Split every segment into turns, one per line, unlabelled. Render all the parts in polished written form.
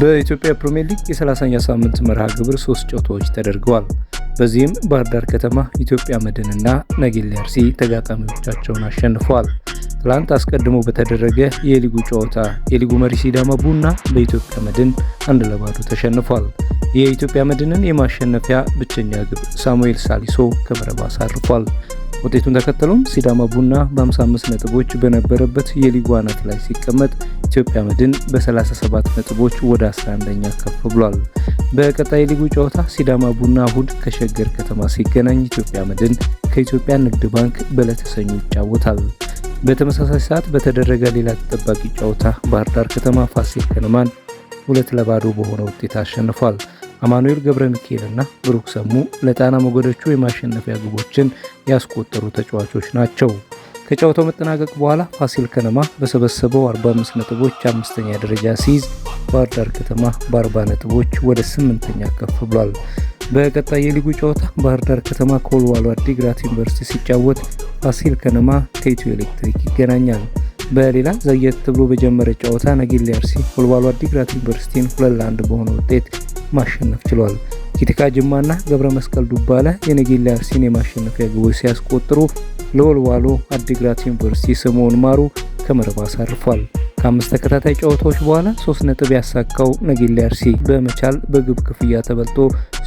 በኢትዮጵያ ፕሪሚየር ሊግ የ30ኛ ሳምንት መርሃ ግብር 3 ጨዋታዎች ተደርገዋል። በዚህም ባህር ዳር ከተማ ኢትዮጵያ መድንና ነጌሌ አርሲ ተጋጣሚዎቻቸውን አሸንፈዋል። ትላንት አስቀድሞ በተደረገ የሊጉ ጨዋታ የሊጉ መሪ ሲዳማ ቡና በኢትዮጵያ መድን 1-0 ተሸንፏል። የኢትዮጵያ መድንን የማሸነፊያ ብቸኛ ግብ ሳሙኤል ሳሊሶ ከመረብ አሳርፏል። ውጤቱን ተከትሎም ሲዳማ ቡና በ55 ነጥቦች በነበረበት የሊጉ አናት ላይ ሲቀመጥ ኢትዮጵያ መድን በ37 ነጥቦች ወደ 11ኛ ከፍ ብሏል። በቀጣይ ሊጉ ጨዋታ ሲዳማ ቡና እሁድ ከሸገር ከተማ ሲገናኝ ኢትዮጵያ መድን ከኢትዮጵያ ንግድ ባንክ በዕለተ ሰኞ ይጫወታል። በተመሳሳይ ሰዓት በተደረገ ሌላ ተጠባቂ ጨዋታ ባህር ዳር ከተማ ፋሲል ከነማን 2-0 በሆነ ውጤት አሸንፏል። አማኑኤል ገብረ ሚካኤልና ብሩክ ሰሙ ለጣና ሞገዶቹ የማሸነፊያ ግቦችን ያስቆጠሩ ተጫዋቾች ናቸው። ከጨዋታው መጠናቀቅ በኋላ ፋሲል ከነማ በሰበሰበው 45 ነጥቦች 5ኛ ደረጃ ሲይዝ ባህር ዳር ከተማ በ40 ነጥቦች ወደ 8ኛ ከፍ ብሏል። በቀጣይ የሊጉ ጨዋታ ባህር ዳር ከተማ ከወልዋሎ አዲግራት ዩኒቨርሲቲ ሲጫወት ፋሲል ከነማ ከኢትዮ ኤሌክትሪክ ይገናኛል። በሌላ ዘግየት ብሎ በጀመረ ጨዋታ ነጌሌ አርሲ ወልዋሎ አዲግራት ዩኒቨርሲቲን 2-1 በሆነ ውጤት ማሸነፍ ችሏል። ኪቲካ ጅማና ገብረ መስቀል ዱባለ የነጌሌ አርሲን የማሸነፊያ ግቦች ሲያስቆጥሩ ለወልዋሎ አዲግራት ዩኒቨርሲቲ ስምዖን ማሩ ከመረብ አሳርፏል። ከ5 ተከታታይ ጨዋታዎች በኋላ 3 ነጥብ ያሳካው ነጌሌ አርሲ በመቻል በግብ ክፍያ ተበልጦ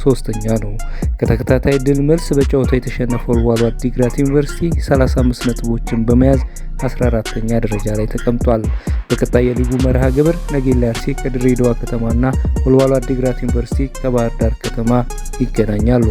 3ኛ ነው። ከተከታታይ ድል መልስ በጨዋታ የተሸነፈው ወልዋሎ አዲግራት ዩኒቨርሲቲ 35 ነጥቦችን በመያዝ 14ኛ ደረጃ ላይ ተቀምጧል። በቀጣይ የሊጉ መርሃ ግብር ነጌሌ አርሲ ከድሬዳዋ ከተማና ወልዋሎ አዲግራት ዩኒቨርሲቲ ከባህር ዳር ከተማ ይገናኛሉ።